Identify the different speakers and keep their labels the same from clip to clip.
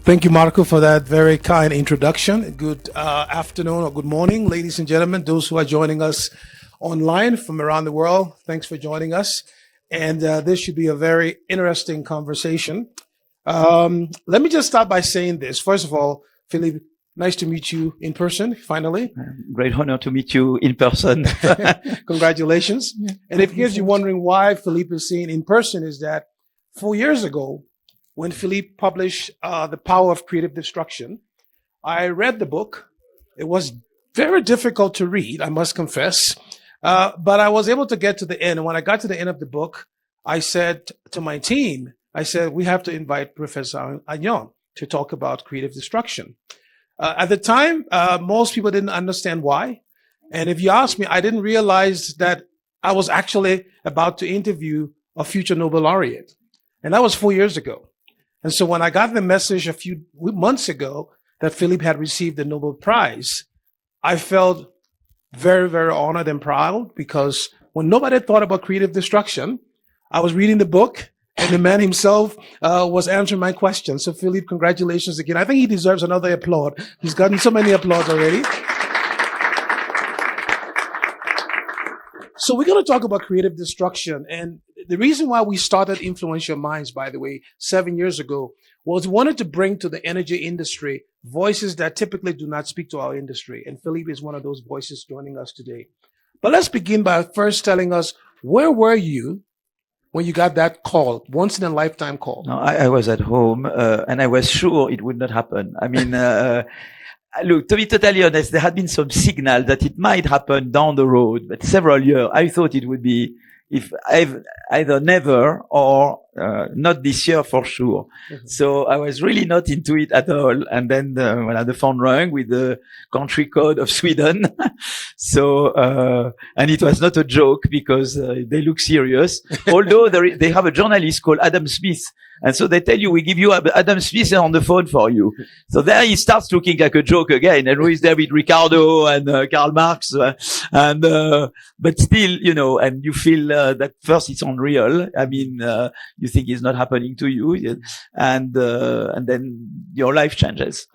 Speaker 1: Thank you, Marco, for that very kind introduction. Good afternoon or good morning, ladies and gentlemen, those who are joining us online from around the world. Thanks for joining us. And this should be a very interesting conversation. Let me just start by saying this. First of all, Philippe, nice to meet you in person, finally.
Speaker 2: Great honor to meet you in person.
Speaker 1: Congratulations. And if you're wondering why Philippe is seen in person, is that 4 years ago, when Philippe published The Power of Creative Destruction, I read the book. It was very difficult to read, I must confess. But I was able to get to the end. And when I got to the end of the book, I said to my team, we have to invite Professor Aghion to talk about creative destruction. At the time, most people didn't understand why. And if you ask me, I didn't realize that I was actually about to interview a future Nobel Laureate. And that was 4 years ago. And so when I got the message a few months ago that Philippe had received the Nobel Prize, I felt very, very honored and proud, because when nobody thought about creative destruction, I was reading the book and the man himself was answering my questions. So Philippe, congratulations again. I think he deserves another applaud. He's gotten so many applause already. So we're going to talk about creative destruction. And the reason why we started Influential Minds, by the way, 7 years ago, was we wanted to bring to the energy industry voices that typically do not speak to our industry. And Philippe is one of those voices joining us today. But let's begin by first telling us, where were you when you got that call, once in a lifetime call?
Speaker 2: No, I was at home, and I was sure it would not happen. I mean, look, to be totally honest, there had been some signal that it might happen down the road, but several years, I thought it would be, if I've either never or not this year for sure. Mm-hmm. So I was really not into it at all. And then the phone rang with the country code of Sweden. So, and it was not a joke, because they look serious. Although they have a journalist called Adam Smith. And so they tell you, we give you Adam Smith on the phone for you. So there he starts looking like a joke again. And who is there with Ricardo and Karl Marx? But still, you know, and you feel that first it's unreal. I mean, you think it's not happening to you. And then your life changes.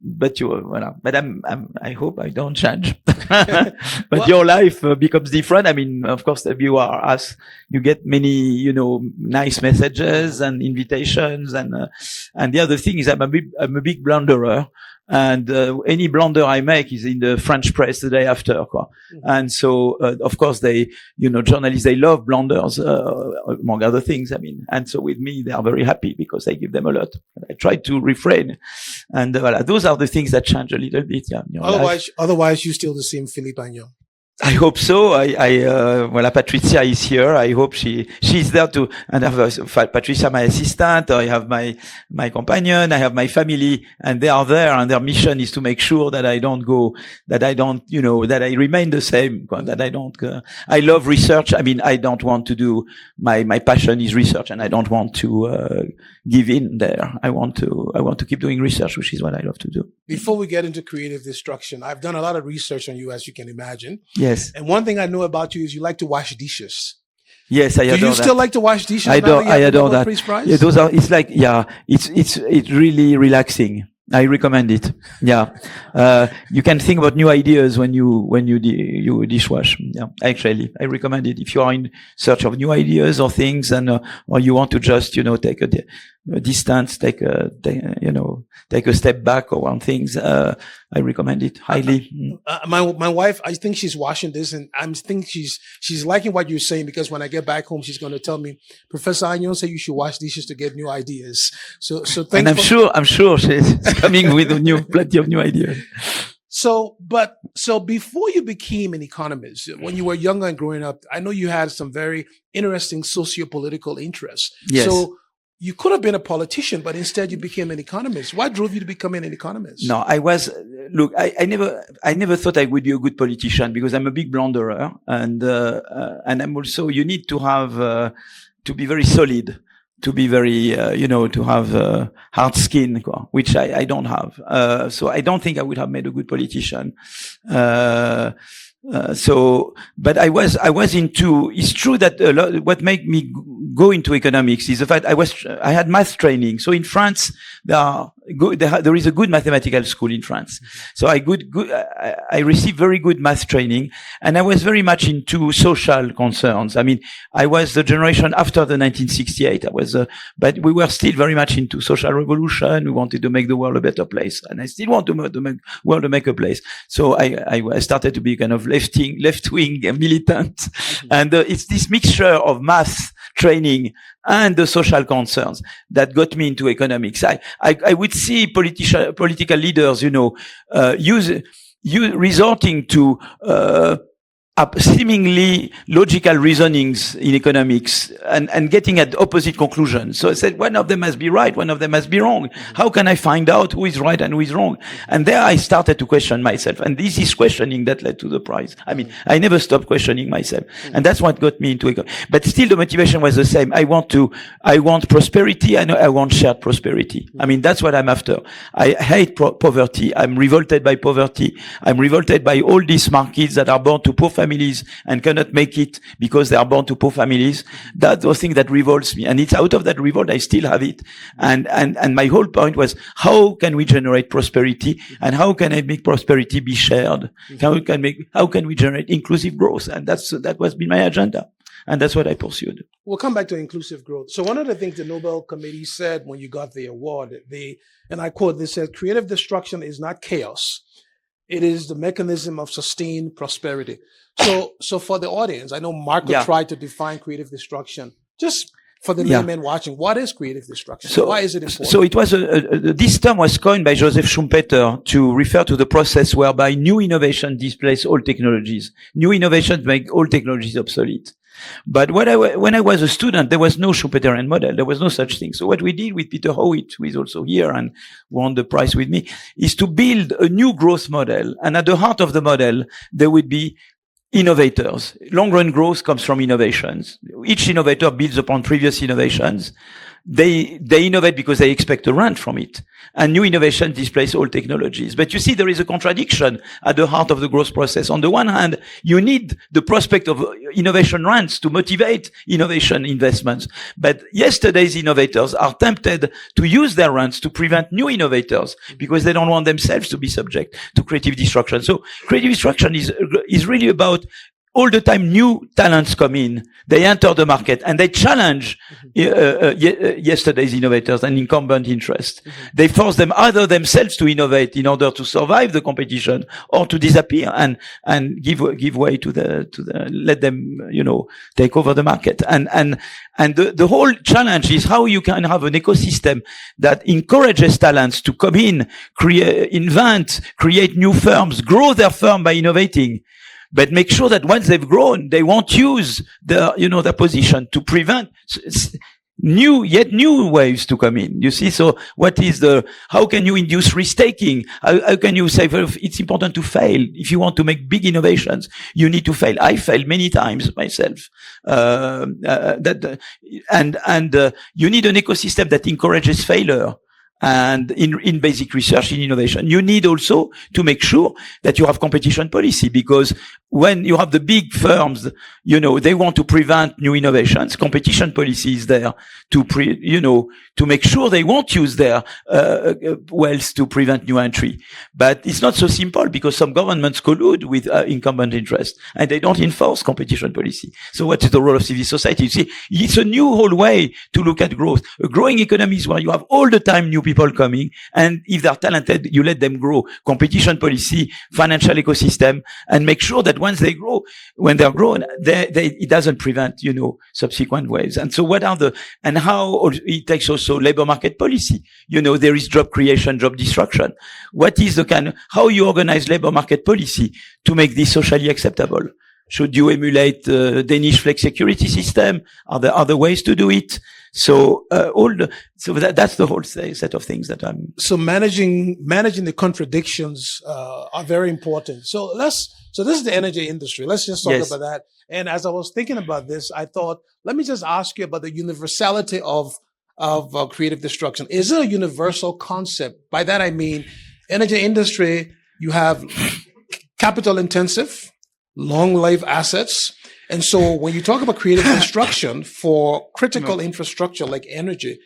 Speaker 2: But I hope I don't change. But your life becomes different. I mean, of course, if you are us, you get many, nice messages and invitations. And the other thing is I'm a big blunderer. And any blunder I make is in the French press the day after. Mm-hmm. And so, of course, journalists, they love blunders, among other things. I mean, and so with me, they are very happy because I give them a lot. I try to refrain. And those are the things that change a little bit. Yeah,
Speaker 1: otherwise, you're still the same Philippe Aghion.
Speaker 2: I hope so. Patricia is here. I hope she's there too. And I have Patricia, my assistant. I have my companion. I have my family, and they are there. And their mission is to make sure that I remain the same. That I don't. I love research. I mean, I don't want to do my passion is research, and I don't want to give in there. I want to keep doing research, which is what I love to do.
Speaker 1: Before we get into creative destruction, I've done a lot of research on you, as you can imagine.
Speaker 2: Yes.
Speaker 1: And one thing I know about you is you like to wash dishes.
Speaker 2: Yes, I adore that.
Speaker 1: Do you still like to wash dishes?
Speaker 2: I adore that. Yeah, it's really relaxing. I recommend it. Yeah. You can think about new ideas when you dishwash. Yeah. Actually, I recommend it. If you are in search of new ideas or things, and or you want to just, take a distance, take a step back or one things, I recommend it highly.
Speaker 1: My wife, I think she's washing this, and I think she's liking what you're saying, because when I get back home, she's going to tell me, Professor Aghion said you should wash dishes to get new ideas. So thank you.
Speaker 2: And I'm sure she's coming with plenty of new ideas.
Speaker 1: So before you became an economist, when you were younger and growing up, I know you had some very interesting socio-political interests.
Speaker 2: Yes.
Speaker 1: So you could have been a politician, but instead you became an economist. What drove you to becoming an economist?
Speaker 2: No, I never thought I would be a good politician, because I'm a big blunderer, and I'm also, you need to have, to be very solid, to be very, to have hard skin, which I don't have. So I don't think I would have made a good politician. But I was into, it's true that what made me go into economics is the fact I had math training. So in France, there is a good mathematical school in France. So I received very good math training, and I was very much into social concerns. I mean, I was the generation after the 1968. But we were still very much into social revolution. We wanted to make the world a better place, and I still want to make the world to make a place. So I started to be kind of left-wing militant, and it's this mixture of math training and the social concerns that got me into economics. I would see political leaders, resorting to seemingly logical reasonings in economics and getting at opposite conclusions. So I said, one of them must be right, one of them must be wrong. How can I find out who is right and who is wrong? And there I started to question myself. And this is questioning that led to the prize. I mean, I never stopped questioning myself. And that's what got me into economics. But still the motivation was the same. I want prosperity and I want shared prosperity. I mean, that's what I'm after. I hate poverty. I'm revolted by poverty. I'm revolted by all these smart kids that are born to poor families and cannot make it because they are born to poor families. That's the thing that revolts me. And it's out of that revolt, I still have it. And my whole point was, how can we generate prosperity and how can I make prosperity be shared? How can we generate inclusive growth? And that was been my agenda. And that's what I pursued.
Speaker 1: We'll come back to inclusive growth. So one of the things the Nobel Committee said when you got the award, and I quote, they said, creative destruction is not chaos. It is the mechanism of sustained prosperity. So for the audience, I know Marco tried to define creative destruction. Just for the layman watching, what is creative destruction? So, why is it important?
Speaker 2: So it was this term was coined by Joseph Schumpeter to refer to the process whereby new innovation displace old technologies. New innovations make old technologies obsolete. But when I was a student, there was no Schumpeterian model. There was no such thing. So what we did with Peter Howitt, who is also here and won the prize with me, is to build a new growth model. And at the heart of the model, there would be innovators. Long-run growth comes from innovations. Each innovator builds upon previous innovations. They innovate because they expect a rent from it. And new innovation displace old technologies. But you see, there is a contradiction at the heart of the growth process. On the one hand, you need the prospect of innovation rents to motivate innovation investments. But yesterday's innovators are tempted to use their rents to prevent new innovators because they don't want themselves to be subject to creative destruction. So creative destruction is really about all the time new talents come in, they enter the market and they challenge yesterday's innovators and incumbent interest. They force them either themselves to innovate in order to survive the competition or to disappear and give way to let them, take over the market. And the whole challenge is how you can have an ecosystem that encourages talents to come in, invent, create new firms, grow their firm by innovating. But make sure that once they've grown, they won't use their position to prevent new waves to come in. You see, so how can you induce risk-taking? How can you say, well, it's important to fail. If you want to make big innovations, you need to fail. I failed many times myself. You need an ecosystem that encourages failure. And in basic research, in innovation, you need also to make sure that you have competition policy, because when you have the big firms, they want to prevent new innovations. Competition policy is there to make sure they won't use their wealth to prevent new entry. But it's not so simple, because some governments collude with incumbent interests and they don't enforce competition policy. So what is the role of civil society? You see, it's a new whole way to look at growth. A growing economy is where you have all the time new people coming, and if they're talented, you let them grow. Competition policy, financial ecosystem, and make sure that once they grow, when they're grown, it doesn't prevent, subsequent waves. And so how it takes also labor market policy. There is job creation, job destruction. What is how you organize labor market policy to make this socially acceptable? Should you emulate the Danish flex security system? Are there other ways to do it? So that's the whole set of things that I'm.
Speaker 1: So managing the contradictions are very important. So this is the energy industry. Let's just talk about that. And as I was thinking about this, I thought, let me just ask you about the universality of creative destruction. Is it a universal concept? By that I mean, energy industry, you have capital intensive, long life assets. And so when you talk about creative destruction for critical infrastructure like energy,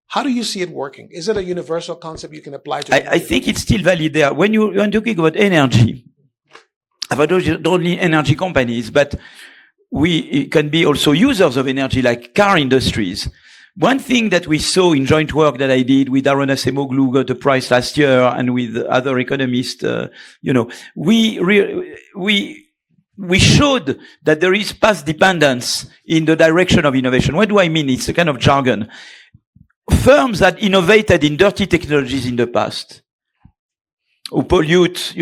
Speaker 1: how do you see it working? Is it a universal concept you can apply to?
Speaker 2: I think it's still valid there. When you're talking about energy, about not only energy companies, but we can be also users of energy like car industries. One thing that we saw in joint work that I did with Aaron Acemoglu, got a prize last year, and with other economists, we showed that there is path dependence in the direction of innovation. What do I mean? It's a kind of jargon. Firms that innovated in dirty technologies in the past, who pollute,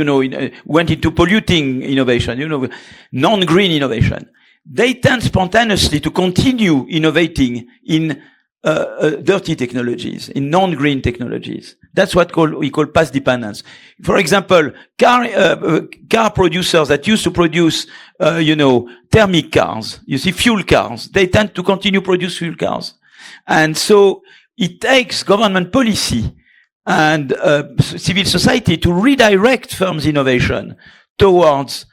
Speaker 2: went into polluting innovation, non-green innovation, they tend spontaneously to continue innovating in dirty technologies, in non-green technologies. That's what we call path dependence. For example, car producers that used to produce, thermic cars, fuel cars, they tend to continue produce fuel cars. And so it takes government policy and civil society to redirect firms' innovation towards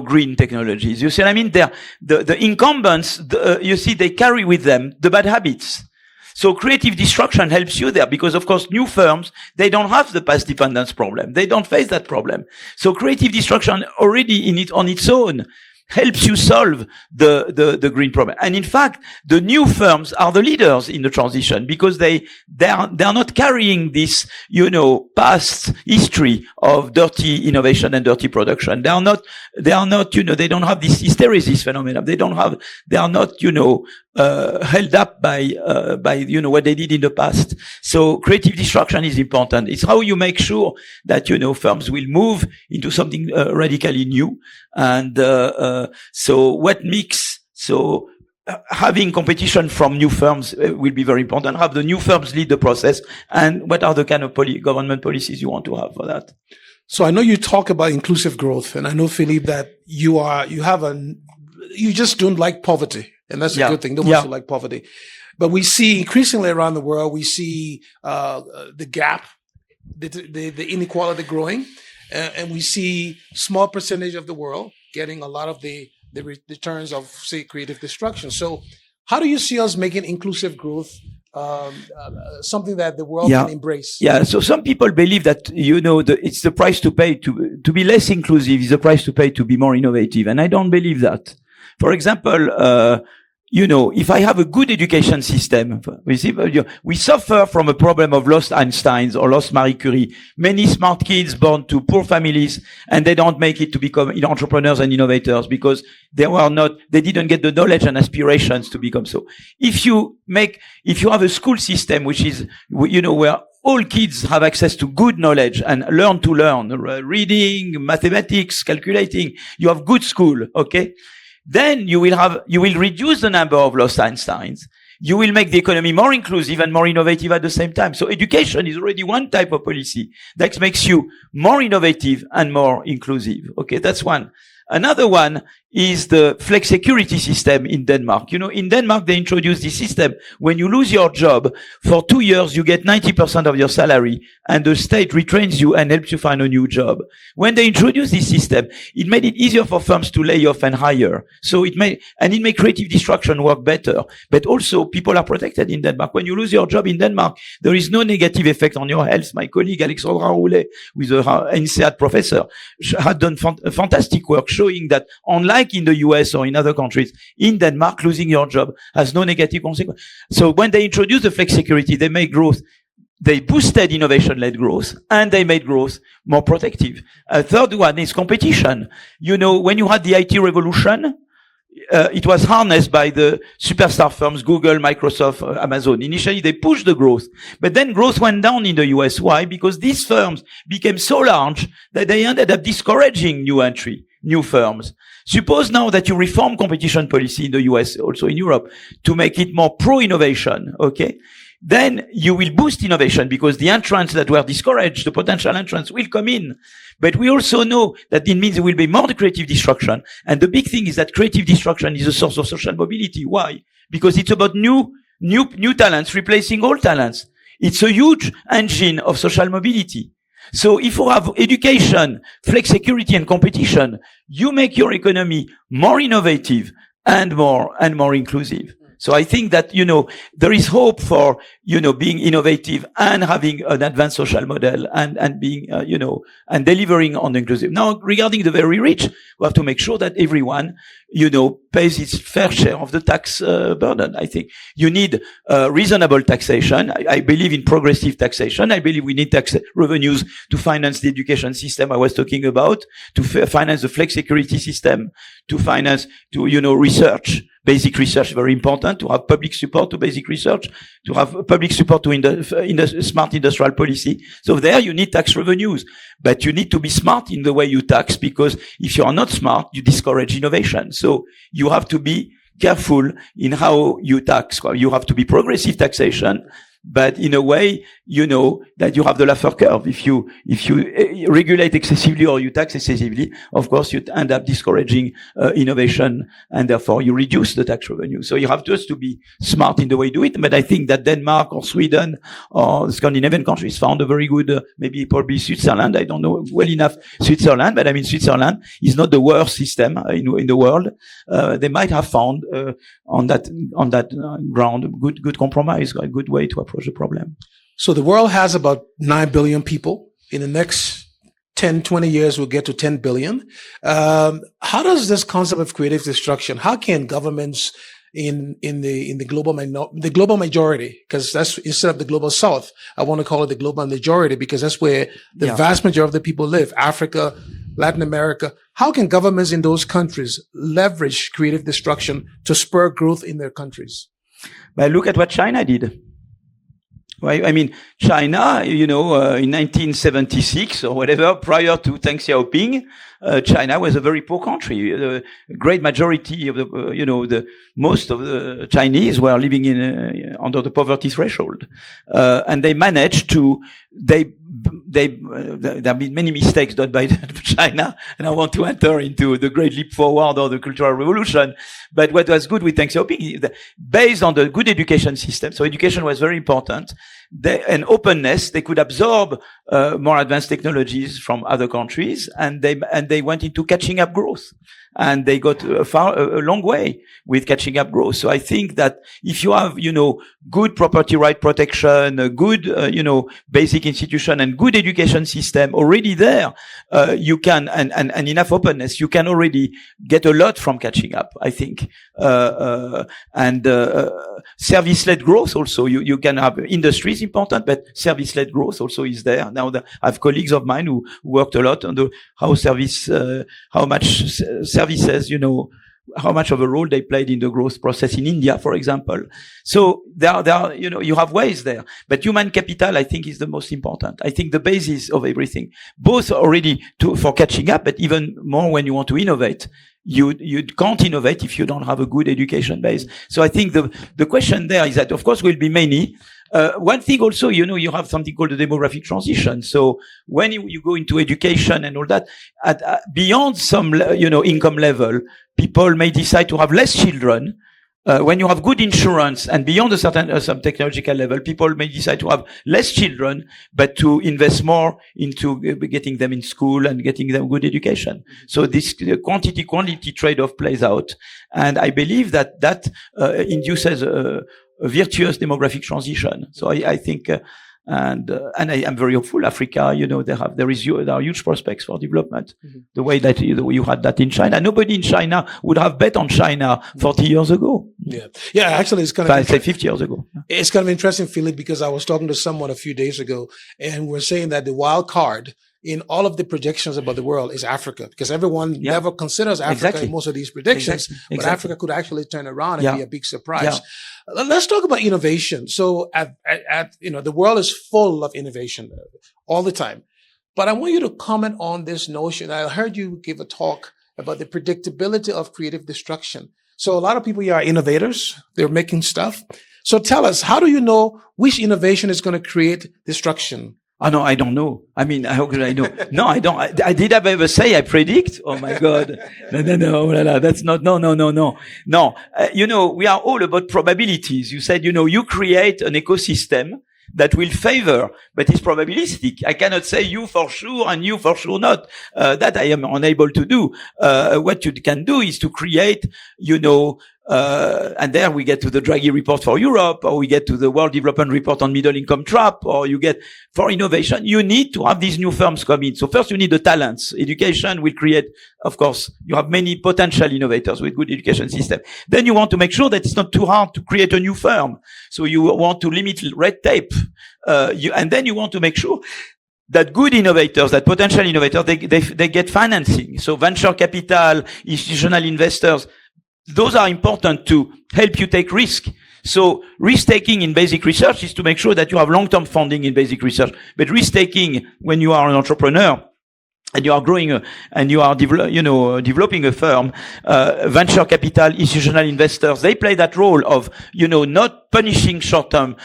Speaker 2: green technologies. You see what I mean? The incumbents, they carry with them the bad habits. So creative destruction helps you there because, of course, new firms, they don't have the path dependence problem. They don't face that problem. So creative destruction already on its own helps you solve the green problem. And in fact, the new firms are the leaders in the transition because they are not carrying this, past history of dirty innovation and dirty production. They are not, they don't have this hysteresis phenomenon. They are not, held up by what they did in the past. So creative destruction is important. It's how you make sure that, firms will move into something radically new. And, having competition from new firms will be very important. Have the new firms lead the process. And what are the kind of government policies you want to have for that?
Speaker 1: So I know you talk about inclusive growth, and I know, Philippe, that you just don't like poverty. And that's a good thing. Nobody wants to like poverty. But we see increasingly around the world, we see the gap, the inequality growing. And we see small percentage of the world getting a lot of the returns of, say, creative destruction. So how do you see us making inclusive growth something that the world can embrace?
Speaker 2: Yeah. So some people believe that, it's the price to pay to be less inclusive is the price to pay to be more innovative. And I don't believe that. For example, if I have a good education system, we suffer from a problem of lost Einsteins or lost Marie Curie. Many smart kids born to poor families, and they don't make it to become entrepreneurs and innovators because they didn't get the knowledge and aspirations to become so. If you have a school system which is, where all kids have access to good knowledge and learn to learn, reading, mathematics, calculating, you have good school, okay? Then you will reduce the number of lost Einsteins. You will make the economy more inclusive and more innovative at the same time. So education is already one type of policy that makes you more innovative and more inclusive. Okay, that's one. Another one is the flex security system in Denmark. In Denmark, they introduced this system. When you lose your job, for 2 years, you get 90% of your salary, and the state retrains you and helps you find a new job. When they introduced this system, it made it easier for firms to lay off and hire. So it made creative destruction work better. But also, people are protected in Denmark. When you lose your job in Denmark, there is no negative effect on your health. My colleague, Alexandra Roulet, who is an INSEAD professor, had done fantastic work showing that, unlike in the US or in other countries, in Denmark, losing your job has no negative consequence. So when they introduced the flex security, they made growth. They boosted innovation-led growth, and they made growth more protective. A third one is competition. When you had the IT revolution, it was harnessed by the superstar firms, Google, Microsoft, Amazon. Initially, they pushed the growth, but then growth went down in the US. Why? Because these firms became so large that they ended up discouraging new firms. Suppose now that you reform competition policy in the US, also in Europe, to make it more pro-innovation, okay? Then you will boost innovation because the entrants that were discouraged, the potential entrants, will come in. But we also know that it means there will be more creative destruction. And the big thing is that creative destruction is a source of social mobility. Why? Because it's about new talents replacing old talents. It's a huge engine of social mobility. So if you have education, flex security, and competition, you make your economy more innovative and more inclusive. So I think that, there is hope for, being innovative and having an advanced social model and being, and delivering on the inclusive. Now, regarding the very rich, we have to make sure that everyone, pays its fair share of the tax burden. I think you need reasonable taxation. I believe in progressive taxation. I believe we need tax revenues to finance the education system I was talking about, to finance the flex security system, to finance, research. Basic research, very important, to have public support to basic research, to have public support to smart industrial policy. So there you need tax revenues, but you need to be smart in the way you tax, because if you are not smart, you discourage innovation. So you have to be careful in how you tax. You have to be progressive taxation, but in a way, that you have the Laffer curve. If you regulate excessively or you tax excessively, of course, you end up discouraging innovation, and therefore you reduce the tax revenue. So you have just to be smart in the way you do it. But I think that Denmark or Sweden or Scandinavian countries found a very good, maybe probably Switzerland. I don't know well enough Switzerland, but I mean, Switzerland is not the worst system in the world. They might have found on that ground good compromise, a good way to approach the problem.
Speaker 1: So the world has about 9 billion people. In the next 10, 20 years, we'll get to 10 billion. How does this concept of creative destruction, how can governments in the global majority, because that's instead of the global south, I want to call it the global majority, because that's where the vast majority of the people live, Africa, Latin America. How can governments in those countries leverage creative destruction to spur growth in their countries?
Speaker 2: But look at what China did. Right? I mean, China, in 1976 or whatever, prior to Deng Xiaoping, China was a very poor country. The great majority of most of the Chinese were living under the poverty threshold, and they managed to. There have been many mistakes done by China, and I want to enter into the great leap forward or the Cultural Revolution. But what was good with Deng Xiaoping is that based on the good education system, so education was very important, and openness, they could absorb more advanced technologies from other countries, and they went into catching up growth. And they got a long way with catching up growth. So I think that if you have, good property right protection, a good, basic institution and good education system already there, you can, and enough openness, you can already get a lot from catching up, I think. Service-led growth also, you can have industry is important, but service-led growth also is there. Now I have colleagues of mine who worked a lot on how much services, how much of a role they played in the growth process in India, for example. So there are, you have ways there, but human capital, I think, is the most important. I think the basis of everything, both already for catching up, but even more when you want to innovate. You can't innovate if you don't have a good education base. So I think the question there is that, of course, will be many. One thing also, you have something called the demographic transition. So when you go into education and all that, beyond some, income level, people may decide to have less children. When you have good insurance and beyond a certain, some technological level, people may decide to have less children, but to invest more into getting them in school and getting them good education. So this quantity trade-off plays out. And I believe that induces a virtuous demographic transition. So I think, and I am very hopeful. Africa, there are huge prospects for development. Mm-hmm. The way that you had that in China, nobody in China would have bet on China 40 years ago.
Speaker 1: Yeah. Actually, it's kind of.
Speaker 2: I'd say 50 years ago.
Speaker 1: It's kind of interesting, Philippe, because I was talking to someone a few days ago, and we're saying that the wild card in all of the projections about the world is Africa, because everyone never considers Africa in most of these predictions, but Africa could actually turn around and be a big surprise. Let's talk about innovation. So the world is full of innovation all the time, but I want you to comment on this notion. I heard you give a talk about the predictability of creative destruction. So a lot of people are innovators. They're making stuff. So tell us, how do you know which innovation is going to create destruction?
Speaker 2: Oh, no, I don't know. I mean, how could I know? No, I don't. Did I ever say I predict? Oh my God. No. That's not, no. No. We are all about probabilities. You said, you create an ecosystem that will favor, but it's probabilistic. I cannot say you for sure and you for sure not. That I am unable to do. What you can do is to create, and there we get to the Draghi report for Europe, or we get to the World Development Report on middle income trap, or you get for innovation. You need to have these new firms come in. So first you need the talents. Education will create, of course, you have many potential innovators with good education system. Then you want to make sure that it's not too hard to create a new firm. So you want to limit red tape. And then you want to make sure that good innovators, that potential innovators, they get financing. So venture capital, institutional investors, those are important to help you take risk. So risk-taking in basic research is to make sure that you have long-term funding in basic research. But risk-taking when you are an entrepreneur and you are growing and you are developing a firm, venture capital, institutional investors, they play that role of, not punishing short-term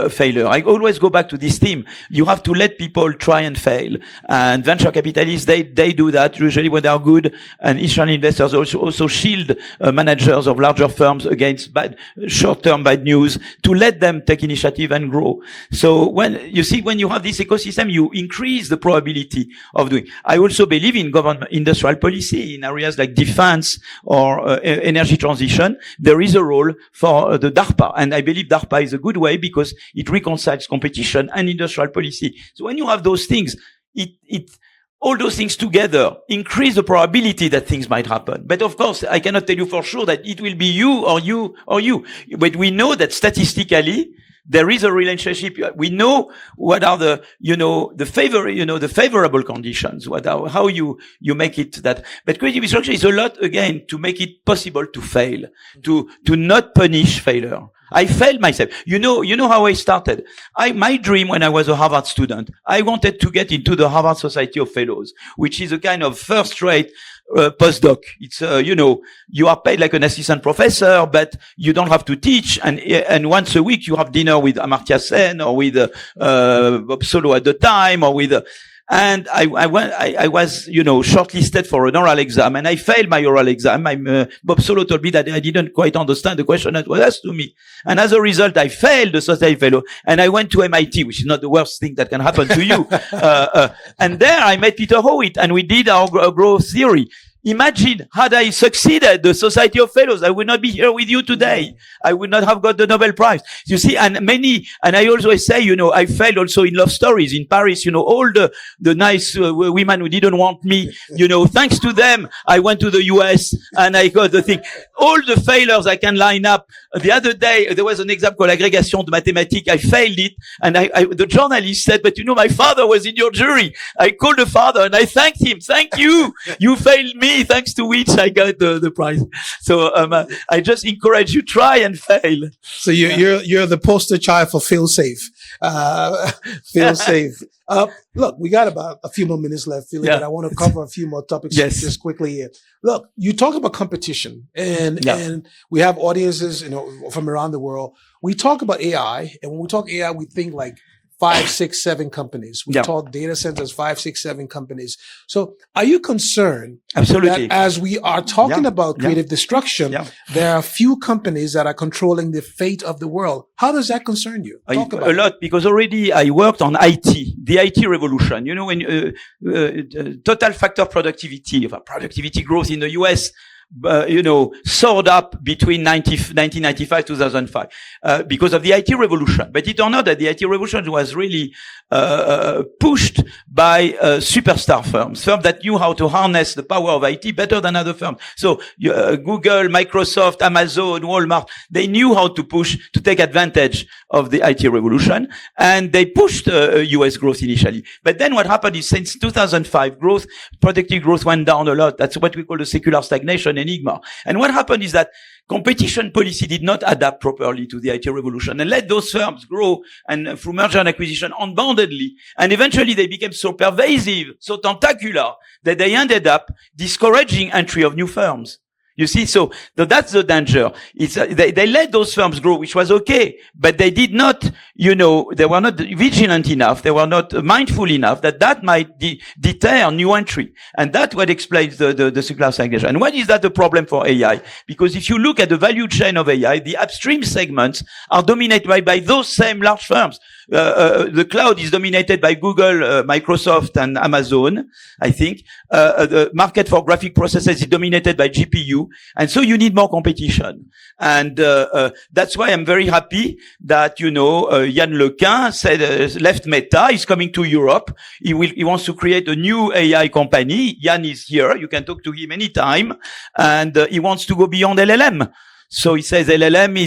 Speaker 2: failure. I always go back to this theme. You have to let people try and fail. And venture capitalists, they do that usually when they are good. And institutional investors also shield managers of larger firms against short-term bad news to let them take initiative and grow. So when you have this ecosystem, you increase the probability of doing. I also believe in government industrial policy in areas like defense or energy transition. There is a role for the DARPA, and I believe DARPA is a good way because it reconciles competition and industrial policy. So when you have those things, all those things together increase the probability that things might happen. But of course, I cannot tell you for sure that it will be you or you or you. But we know that statistically, there is a relationship. We know what are the favorable conditions, how you make it that. But creative destruction is a lot, again, to make it possible to fail, to not punish failure. I failed myself. You know how I started. My dream when I was a Harvard student, I wanted to get into the Harvard Society of Fellows, which is a kind of first-rate postdoc. It's, you are paid like an assistant professor, but you don't have to teach. And once a week you have dinner with Amartya Sen or with, Bob Solo at the time or with, and I was, shortlisted for an oral exam and I failed my oral exam. Bob Solo told me that I didn't quite understand the question that was asked to me. And as a result, I failed the Society Fellow and I went to MIT, which is not the worst thing that can happen to you. And there I met Peter Howitt and we did our growth theory. Imagine, had I succeeded the Society of Fellows, I would not be here with you today. I would not have got the Nobel Prize. You see, and I always say, I failed also in love stories in Paris, all the nice women who didn't want me, thanks to them, I went to the US and I got the thing. All the failures I can line up. The other day, there was an exam called Agrégation de Mathématiques. I failed it. And the journalist said, but my father was in your jury. I called the father and I thanked him. Thank you. You failed me. Thanks to which I got the prize. So I just encourage you, try and fail.
Speaker 1: So you're the poster child for feel safe. Feel safe. Look, we got about a few more minutes left, Philippe, but I want to cover a few more topics just quickly here. Look, you talk about competition and we have audiences, from around the world. We talk about AI, and when we talk AI, we think like 5, 6, 7 companies. We talk data centers, 5, 6, 7 companies. So are you concerned
Speaker 2: Absolutely.
Speaker 1: that as we are talking about creative destruction, there are few companies that are controlling the fate of the world? How does that concern you? Talk about
Speaker 2: a lot, because already I worked on IT, the IT revolution. When total factor productivity growth in the US, soared up between 1995 2005 because of the IT revolution. But it turned out that the IT revolution was really pushed by superstar firms that knew how to harness the power of IT better than other firms. So Google, Microsoft, Amazon, Walmart, they knew how to take advantage of the IT revolution, and they pushed US growth initially. But then what happened is since 2005, productive growth went down a lot. That's what we call the secular stagnation enigma. And what happened is that competition policy did not adapt properly to the IT revolution and let those firms grow and through merger and acquisition unboundedly. And eventually they became so pervasive, so tentacular that they ended up discouraging entry of new firms. You see, so that's the danger. It's they let those firms grow, which was okay, but they did not, they were not vigilant enough, they were not mindful enough that might deter new entry. And that's what explains the circular stagnation. And why is that a problem for AI? Because if you look at the value chain of AI, the upstream segments are dominated by those same large firms. The cloud is dominated by Google, Microsoft, and Amazon, I think. The market for graphic processors is dominated by GPU. And so you need more competition. And that's why I'm very happy that, Yann Lequin said, left Meta, is coming to Europe. He wants to create a new AI company. Yann is here. You can talk to him anytime. And he wants to go beyond LLM. So he says LLM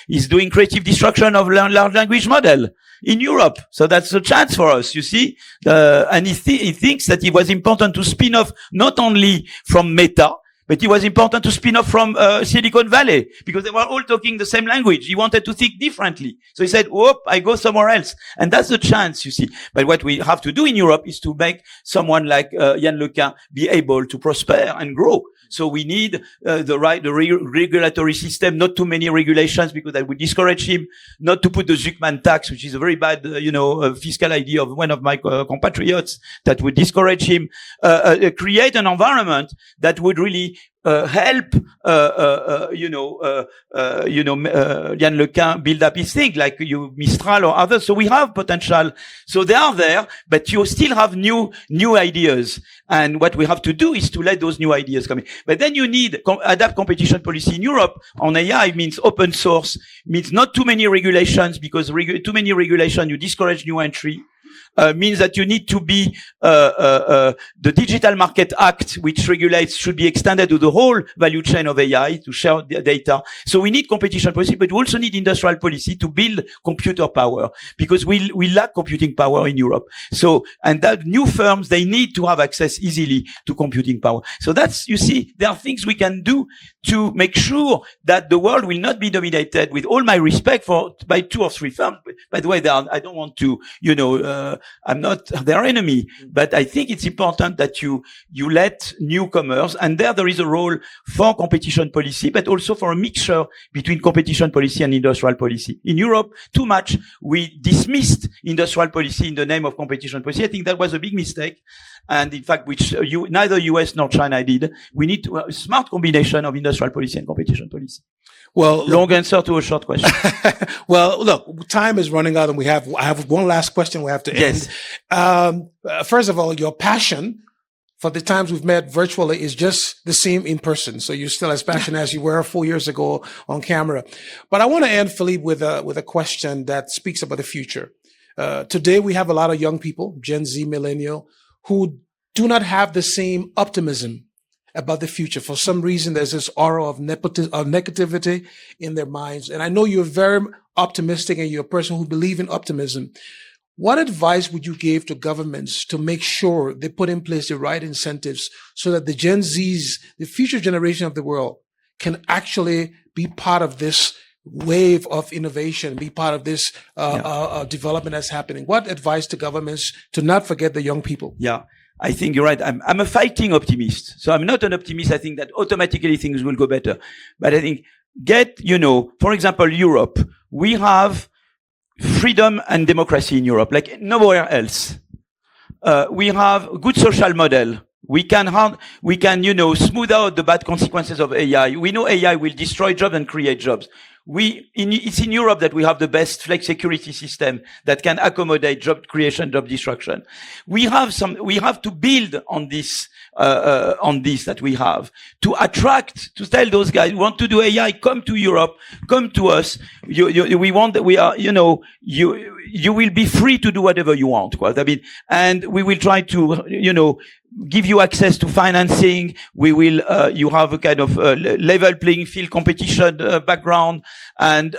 Speaker 2: is doing creative destruction of large language model in Europe. So that's a chance for us, you see. And he thinks that it was important to spin off not only from Meta, but it was important to spin off from Silicon Valley because they were all talking the same language. He wanted to think differently. So he said, whoop, I go somewhere else. And that's the chance, you see. But what we have to do in Europe is to make someone like Yann Lequin be able to prosper and grow. So we need the regulatory system, not too many regulations because that would discourage him, not to put the Zuckman tax, which is a very bad, fiscal idea of one of my compatriots that would discourage him, create an environment that would really help, Yann Lequin build up his thing, like Mistral or others. So we have potential. So they are there, but you still have new ideas. And what we have to do is to let those new ideas come in. But then you need adapt competition policy in Europe on AI means open source, means not too many regulations because too many regulations, you discourage new entry. Means that you need to be the Digital Market Act, which regulates, should be extended to the whole value chain of AI to share data. So we need competition policy, but we also need industrial policy to build computer power because we lack computing power in Europe. So, and that new firms, they need to have access easily to computing power. So that's, you see, there are things we can do to make sure that the world will not be dominated, with all my respect by two or three firms. By the way, I don't want to, I'm not their enemy, but I think it's important that you let newcomers, and there is a role for competition policy, but also for a mixture between competition policy and industrial policy. In Europe, too much, we dismissed industrial policy in the name of competition policy. I think that was a big mistake. And in fact, which neither US nor China did. We need a smart combination of industrial policy and competition policy.
Speaker 1: Well,
Speaker 2: long answer to a short question.
Speaker 1: Well, look, time is running out, and I have one last question we have to end.
Speaker 2: Yes.
Speaker 1: First of all, your passion for the times we've met virtually is just the same in person. So you're still as passionate as you were 4 years ago on camera. But I want to end, Philippe, with a question that speaks about the future. Today we have a lot of young people, Gen Z, millennial, who do not have the same optimism about the future. For some reason, there's this aura of negativity in their minds. And I know you're very optimistic and you're a person who believes in optimism. What advice would you give to governments to make sure they put in place the right incentives so that the Gen Zs, the future generation of the world, can actually be part of this wave of innovation, be part of this development that's happening? What advice to governments to not forget the young people?
Speaker 2: Yeah. I think you're right. I'm a fighting optimist. So I'm not an optimist. I think that automatically things will go better. But I think for example, Europe, we have freedom and democracy in Europe, like nowhere else. We have a good social model. We can, smooth out the bad consequences of AI. We know AI will destroy jobs and create jobs. It's in Europe that we have the best flex security system that can accommodate job creation, job destruction. We have to build on this, that we have to attract, to tell those guys who want to do AI, come to Europe, come to us. You will be free to do whatever you want. And we will try to, give you access to financing. We will, you have a kind of level playing field competition background. And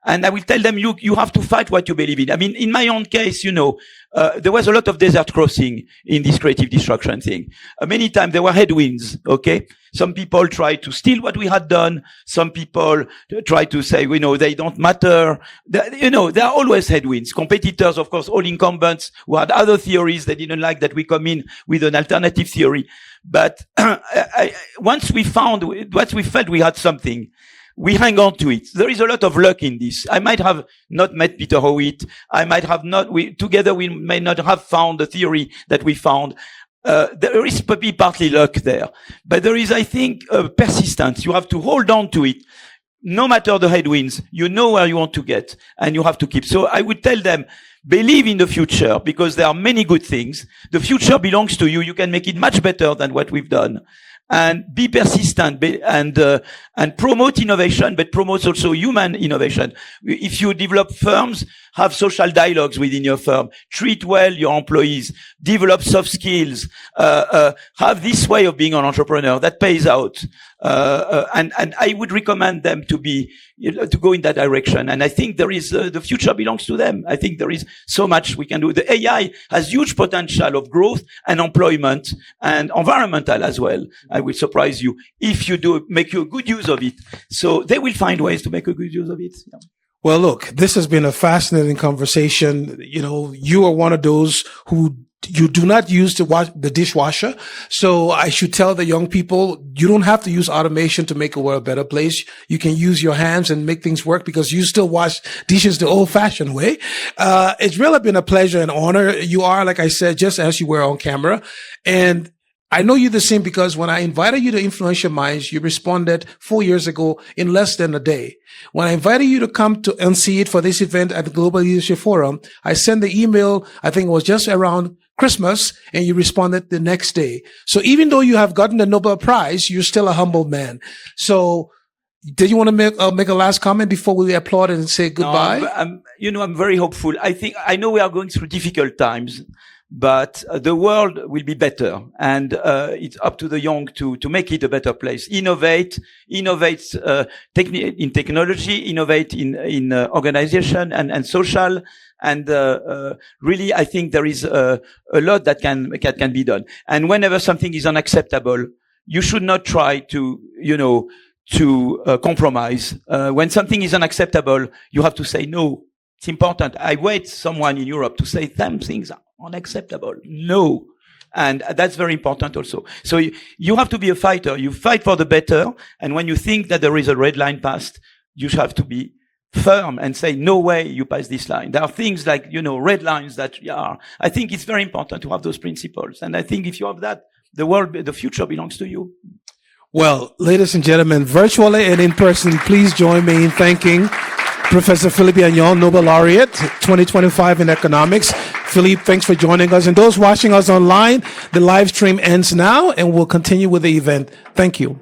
Speaker 2: I will tell them, you have to fight what you believe in. I mean, in my own case, there was a lot of desert crossing in this creative destruction thing. Many times there were headwinds. Okay. Some people try to steal what we had done. Some people try to say, they don't matter. There are always headwinds. Competitors, of course, all incumbents who had other theories, they didn't like that we come in with an alternative theory. But once we felt we had something, we hang on to it. There is a lot of luck in this. I might have not met Peter Howitt. I might have not, together we may not have found the theory that we found. There is probably partly luck there, but there is, I think, persistence. You have to hold on to it. No matter the headwinds, you know where you want to get, and you have to keep. So I would tell them, believe in the future, because there are many good things. The future belongs to you. You can make it much better than what we've done. And be persistent and promote innovation, but promote also human innovation. If you develop firms, have social dialogues within your firm, treat well your employees, develop soft skills, have this way of being an entrepreneur that pays out. And I would recommend them to go in that direction. And I think there is, the future belongs to them. I think there is so much we can do. The AI has huge potential of growth and employment and environmental as well. I will surprise you if you do make a good use of it. So they will find ways to make a good use of it. Yeah.
Speaker 1: Well, look, this has been a fascinating conversation. You know, you are one of those who you do not use the dishwasher. So I should tell the young people, you don't have to use automation to make a world a better place. You can use your hands and make things work because you still wash dishes the old fashioned way. It's really been a pleasure and honor. You are, like I said, just as you were on camera. And I know you're the same because when I invited you to Influential Minds, you responded 4 years ago in less than a day. When I invited you to come to and see it for this event at the Global Leadership Forum, I sent the email, I think it was just around Christmas, and you responded the next day. So even though you have gotten the Nobel Prize, you're still a humble man. So did you want to make a last comment before we applaud and say goodbye?
Speaker 2: No, I'm very hopeful. I know we are going through difficult times, but the world will be better, and it's up to the young to make it a better place. Innovate in technology, innovate in organization and social, and really, I think there is a lot that can be done. And whenever something is unacceptable, you should not try to compromise. When something is unacceptable, you have to say no. It's important. I wait someone in Europe to say some things are unacceptable. No. And that's very important also. So you have to be a fighter. You fight for the better. And when you think that there is a red line passed, you have to be firm and say, no way you pass this line. There are things like, red lines that are. I think it's very important to have those principles. And I think if you have that, the future belongs to you.
Speaker 1: Well, ladies and gentlemen, virtually and in person, please join me in thanking Professor Philippe Aghion, Nobel Laureate 2025 in economics. Philippe, thanks for joining us. And those watching us online, the live stream ends now and we'll continue with the event. Thank you.